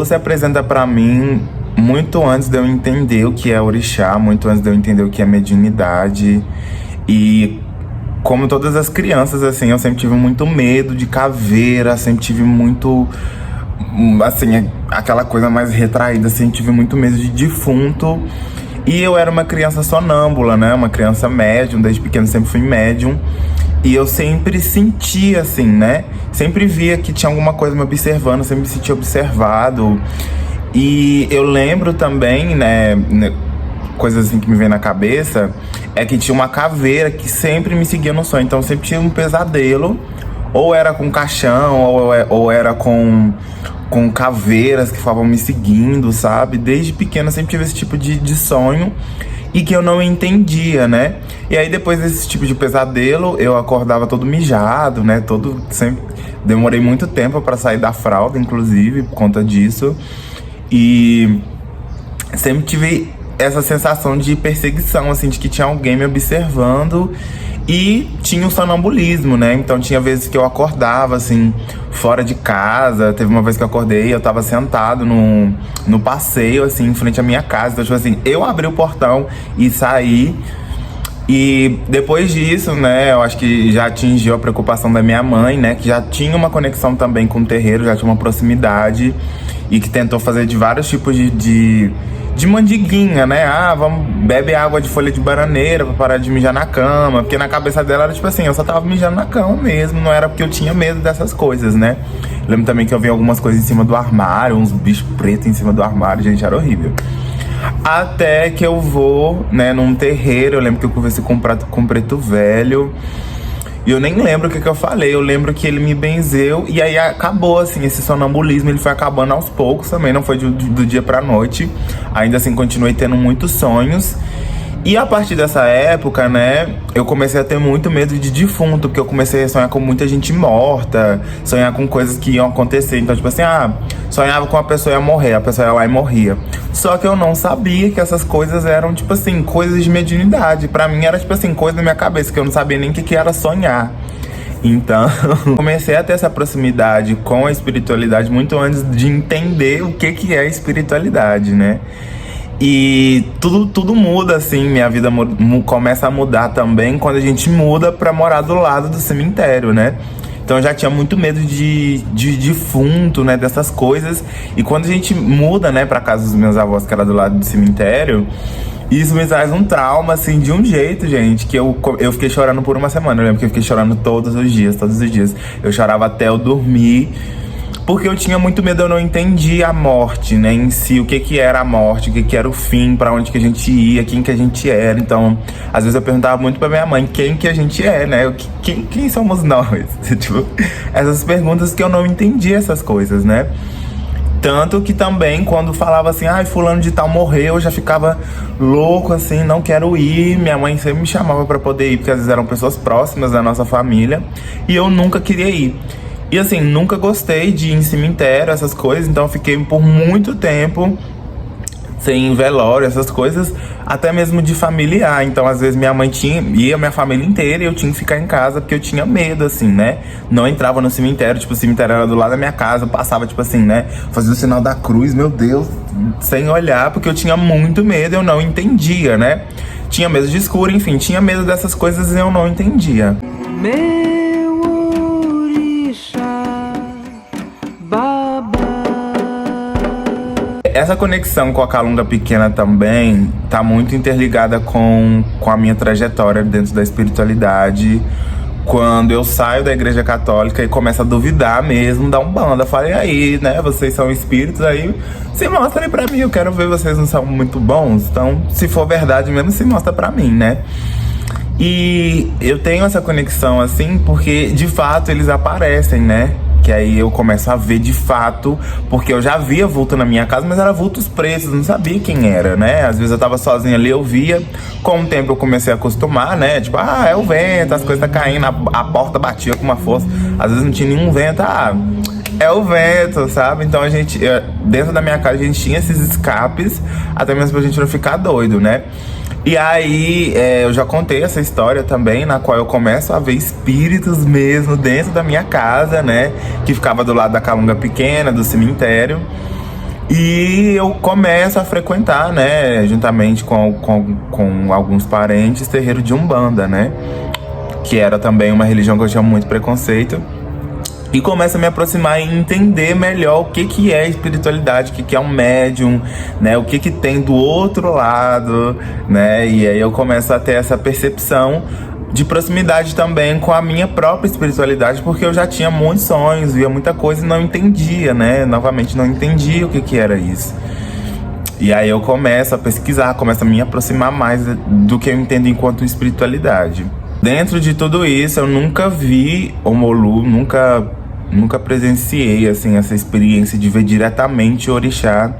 Exu se apresenta pra mim muito antes de eu entender o que é orixá, muito antes de eu entender o que é mediunidade. E como todas as crianças, assim, eu sempre tive muito medo de caveira, sempre tive muito, assim, aquela coisa mais retraída, assim, tive muito medo de defunto. E eu era uma criança sonâmbula, né? Uma criança médium, desde pequeno sempre fui médium. E eu sempre sentia, assim, né? Sempre via que tinha alguma coisa me observando, sempre me sentia observado. E eu lembro também, né, coisas assim que me vem na cabeça, é que tinha uma caveira que sempre me seguia no sonho. Então eu sempre tinha um pesadelo, ou era com caixão, ou era com caveiras que ficavam me seguindo, sabe? Desde pequena eu sempre tive esse tipo de sonho e que eu não entendia, né? E aí depois desse tipo de pesadelo, eu acordava todo mijado, né? Sempre demorei muito tempo pra sair da fralda, inclusive, por conta disso. E sempre tive essa sensação de perseguição, assim, de que tinha alguém me observando. E tinha o sonambulismo, né? Então tinha vezes que eu acordava, assim, fora de casa. Teve uma vez que eu acordei, eu tava sentado no passeio, assim, em frente à minha casa. Então, tipo assim, eu abri o portão e saí. E depois disso, né, eu acho que já atingiu a preocupação da minha mãe, né? Que já tinha uma conexão também com o terreiro, já tinha uma proximidade. E que tentou fazer de vários tipos de mandiguinha, né? Ah, vamos, bebe água de folha de bananeira pra parar de mijar na cama. Porque na cabeça dela era tipo assim, eu só tava mijando na cama mesmo, não era porque eu tinha medo dessas coisas, né? Lembro também que eu vi algumas coisas em cima do armário, uns bichos pretos em cima do armário, gente, era horrível. Até que eu vou, né, num terreiro, eu lembro que eu conversei com um preto velho. E eu nem lembro o que eu falei, eu lembro que ele me benzeu. E aí acabou, assim, esse sonambulismo, ele foi acabando aos poucos também, não foi do dia pra noite. Ainda assim, continuei tendo muitos sonhos. E a partir dessa época, né, eu comecei a ter muito medo de defunto, porque eu comecei a sonhar com muita gente morta, sonhar com coisas que iam acontecer. Então, tipo assim, sonhava com a pessoa ia morrer, a pessoa ia lá e morria. Só que eu não sabia que essas coisas eram, tipo assim, coisas de mediunidade. Pra mim era, tipo assim, coisa na minha cabeça, que eu não sabia nem o que era sonhar. Então, comecei a ter essa proximidade com a espiritualidade muito antes de entender o que é espiritualidade, né? E tudo muda, assim, minha vida começa a mudar também quando a gente muda pra morar do lado do cemitério, né? Então eu já tinha muito medo de defunto, né, dessas coisas. E quando a gente muda, né, pra casa dos meus avós, que era do lado do cemitério, isso me traz um trauma, assim, de um jeito, gente, que eu fiquei chorando por uma semana. Eu lembro que eu fiquei chorando todos os dias. Eu chorava até eu dormir. Porque eu tinha muito medo, eu não entendia a morte, né, em si, o que era a morte, o que era o fim, pra onde que a gente ia, quem que a gente era. Então, às vezes eu perguntava muito pra minha mãe quem que a gente é, né, quem somos nós? Tipo, essas perguntas que eu não entendia essas coisas, né. Tanto que também, quando falava assim, fulano de tal morreu, eu já ficava louco, assim, não quero ir. Minha mãe sempre me chamava pra poder ir, porque às vezes eram pessoas próximas da nossa família, e eu nunca queria ir. E assim, nunca gostei de ir em cemitério, essas coisas, então eu fiquei por muito tempo sem velório, essas coisas, até mesmo de familiar. Então, às vezes, minha mãe ia minha família inteira e eu tinha que ficar em casa porque eu tinha medo, assim, né? Não entrava no cemitério, tipo, o cemitério era do lado da minha casa, eu passava, tipo assim, né? Fazia o sinal da cruz, meu Deus, sem olhar, porque eu tinha muito medo, eu não entendia, né? Tinha medo de escuro, enfim, tinha medo dessas coisas e eu não entendia. Essa conexão com a Calunga Pequena também tá muito interligada com a minha trajetória dentro da espiritualidade. Quando eu saio da igreja católica e começo a duvidar mesmo da Umbanda. Eu falei, aí, né, vocês são espíritos, aí se mostrem pra mim, eu quero ver, vocês não são muito bons. Então, se for verdade mesmo, se mostra pra mim, né? E eu tenho essa conexão, assim, porque de fato eles aparecem, né? Que aí eu começo a ver de fato, porque eu já via vulto na minha casa, mas era vultos pretos, não sabia quem era, né? Às vezes eu tava sozinha ali, eu via. Com o tempo eu comecei a acostumar, né? Tipo, é o vento, as coisas tá caindo, a porta batia com uma força. Às vezes não tinha nenhum vento, é o vento, sabe? Então dentro da minha casa a gente tinha esses escapes, até mesmo pra gente não ficar doido, né? E aí, eu já contei essa história também, na qual eu começo a ver espíritos mesmo dentro da minha casa, né? Que ficava do lado da Calunga Pequena, do cemitério. E eu começo a frequentar, né, juntamente com alguns parentes, terreiro de Umbanda, né? Que era também uma religião que eu tinha muito preconceito. E começo a me aproximar e entender melhor o que é espiritualidade, o que é um médium, né? O que tem do outro lado, né? E aí eu começo a ter essa percepção de proximidade também com a minha própria espiritualidade, porque eu já tinha muitos sonhos, via muita coisa e não entendia, né? Novamente, não entendia o que era isso. E aí eu começo a pesquisar, começo a me aproximar mais do que eu entendo enquanto espiritualidade. Dentro de tudo isso, eu nunca vi Omolu, nunca presenciei assim, essa experiência de ver diretamente o orixá.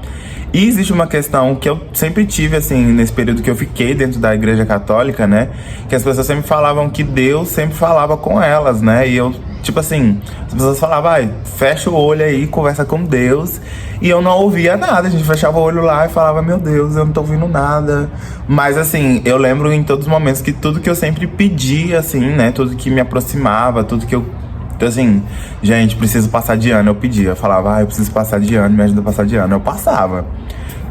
E existe uma questão que eu sempre tive, assim, nesse período que eu fiquei dentro da igreja católica, né? Que as pessoas sempre falavam que Deus sempre falava com elas, né? E eu, tipo assim, as pessoas falavam, fecha o olho aí, conversa com Deus. E eu não ouvia nada, a gente fechava o olho lá e falava, meu Deus, eu não tô ouvindo nada. Mas assim, eu lembro em todos os momentos que tudo que eu sempre pedia, assim, né? Tudo que me aproximava, tudo que eu... Então assim, gente, preciso passar de ano, eu pedia. Eu falava, eu preciso passar de ano, me ajuda a passar de ano. Eu passava.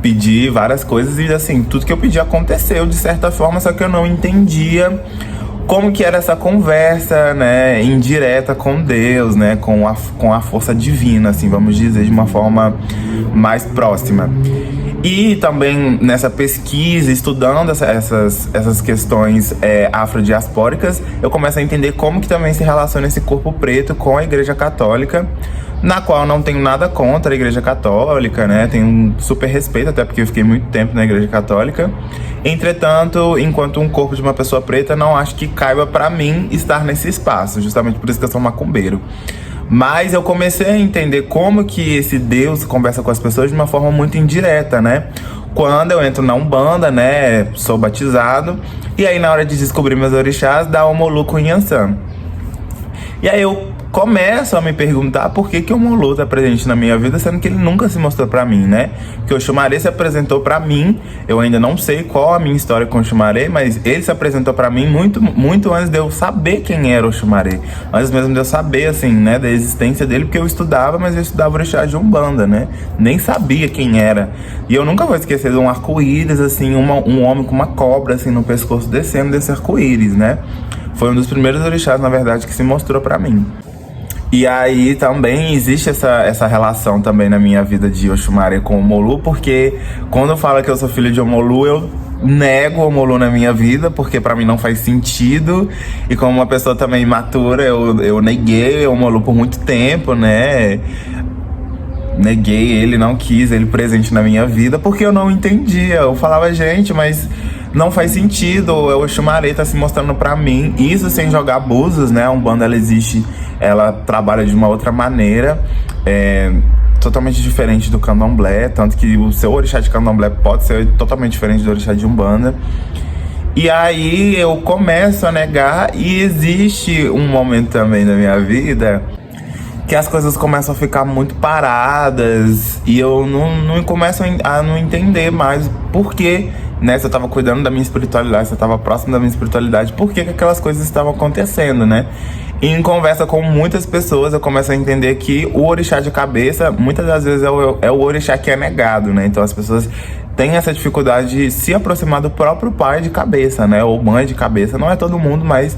Pedi várias coisas e assim, tudo que eu pedi aconteceu de certa forma, só que eu não entendia como que era essa conversa, né, indireta com Deus, né, com a força divina, assim, vamos dizer, de uma forma mais próxima. E também nessa pesquisa, estudando essas questões afrodiaspóricas, eu começo a entender como que também se relaciona esse corpo preto com a Igreja Católica, na qual eu não tenho nada contra a Igreja Católica, né? Tenho um super respeito, até porque eu fiquei muito tempo na Igreja Católica. Entretanto, enquanto um corpo de uma pessoa preta, não acho que caiba pra mim estar nesse espaço, justamente por isso que eu sou macumbeiro. Mas eu comecei a entender como que esse Deus conversa com as pessoas de uma forma muito indireta, né? Quando eu entro na Umbanda, né, sou batizado, e aí na hora de descobrir meus orixás, dá o Omolu com Inhansã. E aí eu começo a me perguntar por que o Omolu tá presente na minha vida, sendo que ele nunca se mostrou pra mim, né? Que o Oxumaré se apresentou pra mim, eu ainda não sei qual a minha história com o Oxumaré, mas ele se apresentou pra mim muito antes de eu saber quem era o Oxumaré. Antes mesmo de eu saber, assim, né, da existência dele, porque eu estudava, mas eu estudava orixá de Umbanda, né? Nem sabia quem era. E eu nunca vou esquecer de um arco-íris, assim, um homem com uma cobra, assim, no pescoço descendo desse arco-íris, né? Foi um dos primeiros orixás, na verdade, que se mostrou pra mim. E aí também existe essa relação também na minha vida de Oxumaré com o Omolu, porque quando eu falo que eu sou filho de Omolu, eu nego o Omolu na minha vida, porque pra mim não faz sentido. E como uma pessoa também imatura, eu neguei o Omolu por muito tempo, né? Neguei ele, não quis ele presente na minha vida, porque eu não entendia. Eu falava, gente, mas não faz sentido, o Oxumaré tá se mostrando pra mim. Isso sem jogar abusos, né? A Umbanda, ela existe, ela trabalha de uma outra maneira, totalmente diferente do Candomblé, tanto que o seu orixá de Candomblé pode ser totalmente diferente do orixá de Umbanda. E aí eu começo a negar, e existe um momento também da minha vida que as coisas começam a ficar muito paradas e eu não começo a não entender mais por que, né, se eu tava cuidando da minha espiritualidade, se eu tava próximo da minha espiritualidade, por que aquelas coisas estavam acontecendo, né? E em conversa com muitas pessoas, eu começo a entender que o orixá de cabeça, muitas das vezes, é o orixá que é negado, né? Então as pessoas têm essa dificuldade de se aproximar do próprio pai de cabeça, né? Ou mãe de cabeça. Não é todo mundo, mas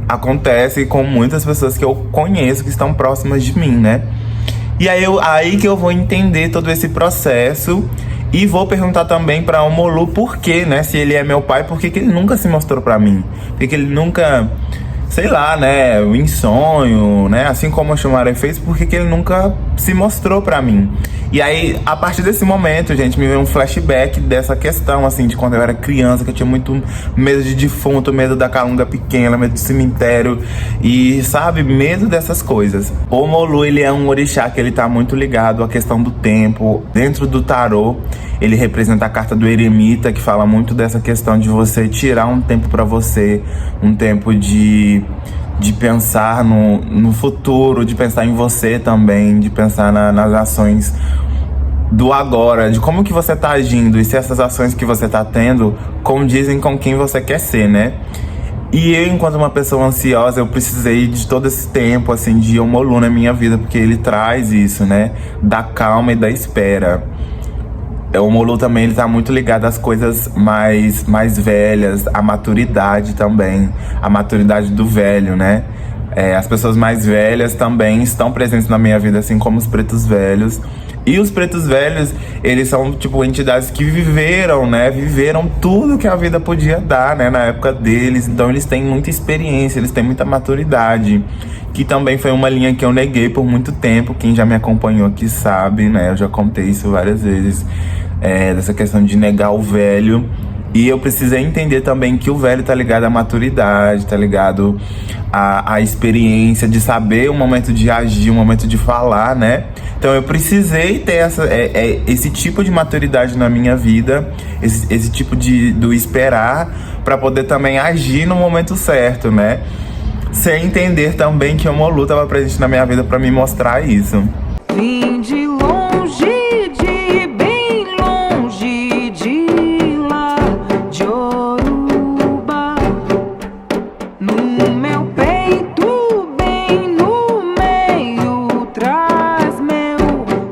acontece com muitas pessoas que eu conheço, que estão próximas de mim, né? E aí que eu vou entender todo esse processo. E vou perguntar também pra Omolu por que, né? Se ele é meu pai, por que ele nunca se mostrou pra mim? Por que ele nunca, sei lá, né? Em sonho, né? Assim como o Oxumaré fez, por que ele nunca se mostrou pra mim? E aí, a partir desse momento, gente, me veio um flashback dessa questão, assim, de quando eu era criança, que eu tinha muito medo de defunto, medo da calunga pequena, medo do cemitério e, sabe, medo dessas coisas. O Omolu, ele é um orixá que ele tá muito ligado à questão do tempo. Dentro do tarô, ele representa a carta do eremita, que fala muito dessa questão de você tirar um tempo pra você, um tempo de pensar no futuro, de pensar em você também, de pensar nas ações do agora, de como que você tá agindo e se essas ações que você tá tendo condizem com quem você quer ser, né? E eu, enquanto uma pessoa ansiosa, eu precisei de todo esse tempo, assim, de Omolu na minha vida, porque ele traz isso, né? Da calma e da espera. O Omolu também, ele tá muito ligado às coisas mais velhas, à maturidade também, a maturidade do velho, né? As pessoas mais velhas também estão presentes na minha vida, assim como os pretos velhos. E os pretos velhos, eles são, tipo, entidades que viveram, né? Viveram tudo que a vida podia dar, né? Na época deles. Então, eles têm muita experiência, eles têm muita maturidade. Que também foi uma linha que eu neguei por muito tempo. Quem já me acompanhou aqui sabe, né? Eu já contei isso várias vezes. Dessa questão de negar o velho. E eu precisei entender também que o velho tá ligado à maturidade, tá ligado à experiência de saber o momento de agir, o momento de falar, né? Então eu precisei ter esse tipo de maturidade na minha vida, esse tipo do esperar, para poder também agir no momento certo, né? Sem entender também que o Omolu estava presente na minha vida para me mostrar isso. Vim de longe, de bem longe, de lá de Oruba, no meu peito, bem no meio, traz meu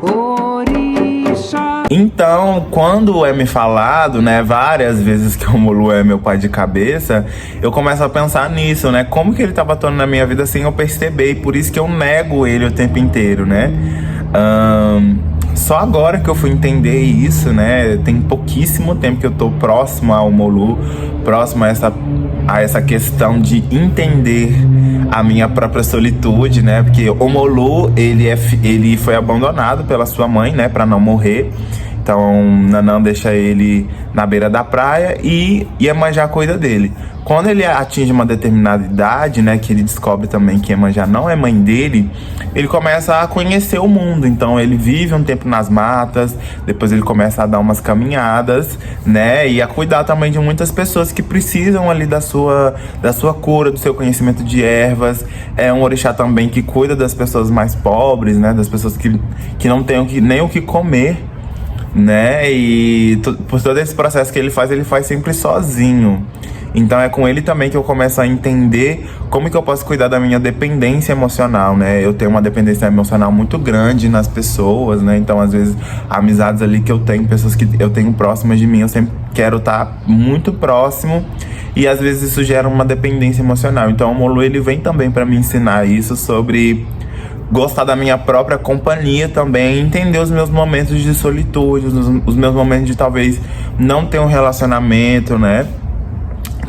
orixá. Então, quando é me falado, né, várias vezes que o Omolu é meu pai de cabeça, eu começo a pensar nisso, né? Como que ele estava atuando na minha vida sem eu perceber, e por isso que eu nego ele o tempo inteiro, né? Só agora que eu fui entender isso, né? Tem pouquíssimo tempo que eu tô próximo ao Omolu, próximo a essa questão de entender a minha própria solitude, né? Porque o Omolu, ele foi abandonado pela sua mãe, né? Pra não morrer. Então, Nanã deixa ele na beira da praia e Iemanjá cuida dele. Quando ele atinge uma determinada idade, né, que ele descobre também que Iemanjá não é mãe dele, ele começa a conhecer o mundo. Então, ele vive um tempo nas matas, depois ele começa a dar umas caminhadas, né, e a cuidar também de muitas pessoas que precisam ali da sua cura, do seu conhecimento de ervas. É um orixá também que cuida das pessoas mais pobres, né, das pessoas que não têm nem o que comer, né? E por todo esse processo que ele faz sempre sozinho. Então é com ele também que eu começo a entender como que eu posso cuidar da minha dependência emocional, né? Eu tenho uma dependência emocional muito grande nas pessoas, né? Então, às vezes, amizades ali que eu tenho, pessoas que eu tenho próximas de mim, eu sempre quero estar muito próximo. E às vezes isso gera uma dependência emocional. Então o Omolu, ele vem também para me ensinar isso sobre gostar da minha própria companhia também, entender os meus momentos de solitude, os meus momentos de talvez não ter um relacionamento, né?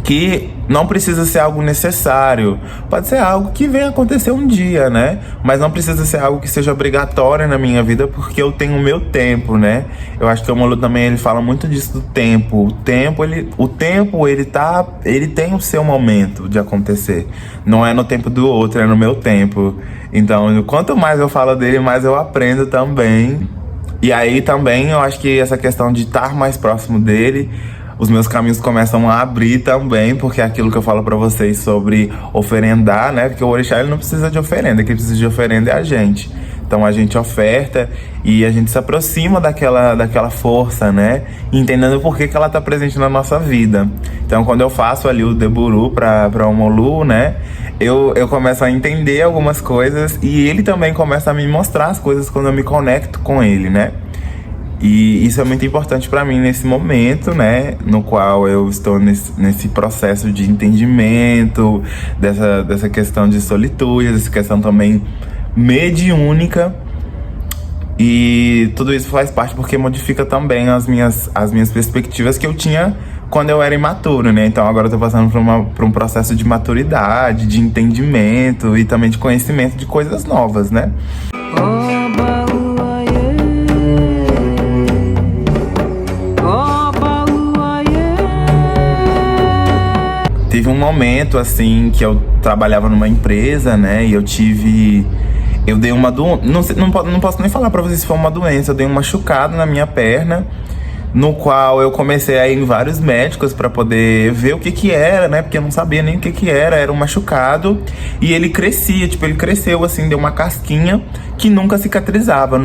Que não precisa ser algo necessário. Pode ser algo que venha acontecer um dia, né? Mas não precisa ser algo que seja obrigatório na minha vida, porque eu tenho o meu tempo, né? Eu acho que o Omolu também, ele fala muito disso do tempo. O tempo, ele tem o seu momento de acontecer. Não é no tempo do outro, é no meu tempo. Então, quanto mais eu falo dele, mais eu aprendo também. E aí também eu acho que essa questão de estar mais próximo dele, os meus caminhos começam a abrir também, porque é aquilo que eu falo pra vocês sobre oferendar, né? Porque o orixá, ele não precisa de oferenda, quem precisa de oferenda é a gente. Então a gente oferta e a gente se aproxima daquela força, né? Entendendo por que ela tá presente na nossa vida. Então quando eu faço ali o Deburu pra Omolu, né? Eu começo a entender algumas coisas e ele também começa a me mostrar as coisas quando eu me conecto com ele, né? E isso é muito importante para mim nesse momento, né? No qual eu estou nesse processo de entendimento, dessa questão de solitude, dessa questão também mediúnica. E tudo isso faz parte porque modifica também as minhas perspectivas que eu tinha quando eu era imaturo, né? Então agora eu tô passando por um processo de maturidade, de entendimento e também de conhecimento de coisas novas, né? Teve um momento, assim, que eu trabalhava numa empresa, né? E eu dei uma doença. Não posso nem falar pra vocês se foi uma doença. Eu dei um machucado na minha perna, no qual eu comecei a ir em vários médicos pra poder ver o que era, né? Porque eu não sabia nem o que era. Era um machucado. E ele crescia, ele cresceu, assim, deu uma casquinha que nunca cicatrizava.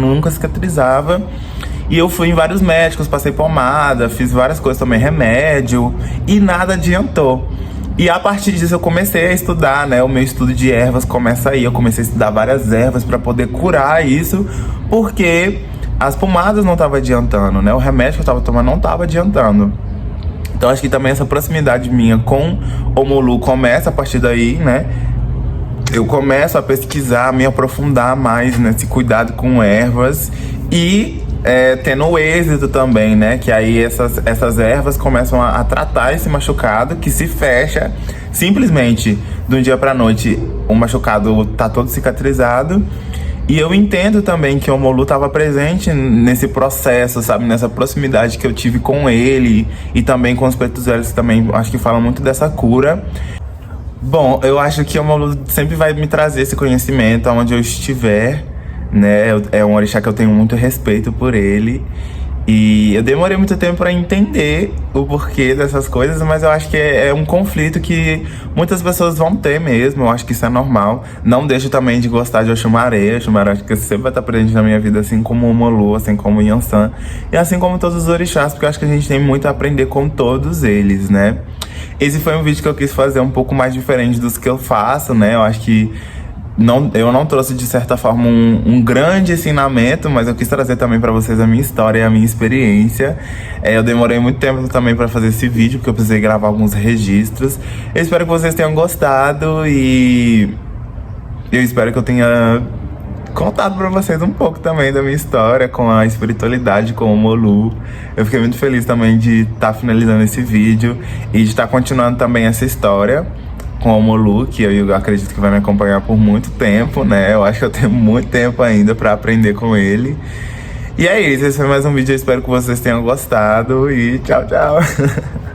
E eu fui em vários médicos, passei pomada, fiz várias coisas também, remédio, e nada adiantou. E a partir disso eu comecei a estudar, né? O meu estudo de ervas começa aí. Eu comecei a estudar várias ervas para poder curar isso, porque as pomadas não estavam adiantando, né? O remédio que eu tava tomando não tava adiantando. Então acho que também essa proximidade minha com o Omolu começa a partir daí, né? Eu começo a pesquisar, me aprofundar mais nesse cuidado com ervas e tendo o êxito também, né? Que aí essas ervas começam a tratar esse machucado que se fecha simplesmente de um dia pra noite. O machucado tá todo cicatrizado. E eu entendo também que o Omolu estava presente nesse processo, sabe? Nessa proximidade que eu tive com ele e também com os pretos velhos, que também acho que falam muito dessa cura. Bom, eu acho que o Omolu sempre vai me trazer esse conhecimento aonde eu estiver, né? É um orixá que eu tenho muito respeito por ele. E eu demorei muito tempo pra entender o porquê dessas coisas, mas eu acho que é um conflito que muitas pessoas vão ter mesmo. Eu acho que isso é normal. Não deixo também de gostar de Oxumaré. Oxumaré acho que sempre vai estar presente na minha vida, assim como o Omolu, assim como o Yansan. E assim como todos os orixás, porque eu acho que a gente tem muito a aprender com todos eles, né? Esse foi um vídeo que eu quis fazer um pouco mais diferente dos que eu faço, né? Eu acho que eu não trouxe, de certa forma, um grande ensinamento, mas eu quis trazer também pra vocês a minha história e a minha experiência. Eu demorei muito tempo também pra fazer esse vídeo, porque eu precisei gravar alguns registros. Eu espero que vocês tenham gostado e eu espero que eu tenha contado pra vocês um pouco também da minha história com a espiritualidade, com o Omolu. Eu fiquei muito feliz também de estar finalizando esse vídeo e de estar continuando também essa história com o Omolu, que eu acredito que vai me acompanhar por muito tempo, né? Eu acho que eu tenho muito tempo ainda pra aprender com ele. E é isso, esse foi mais um vídeo, eu espero que vocês tenham gostado e tchau, tchau!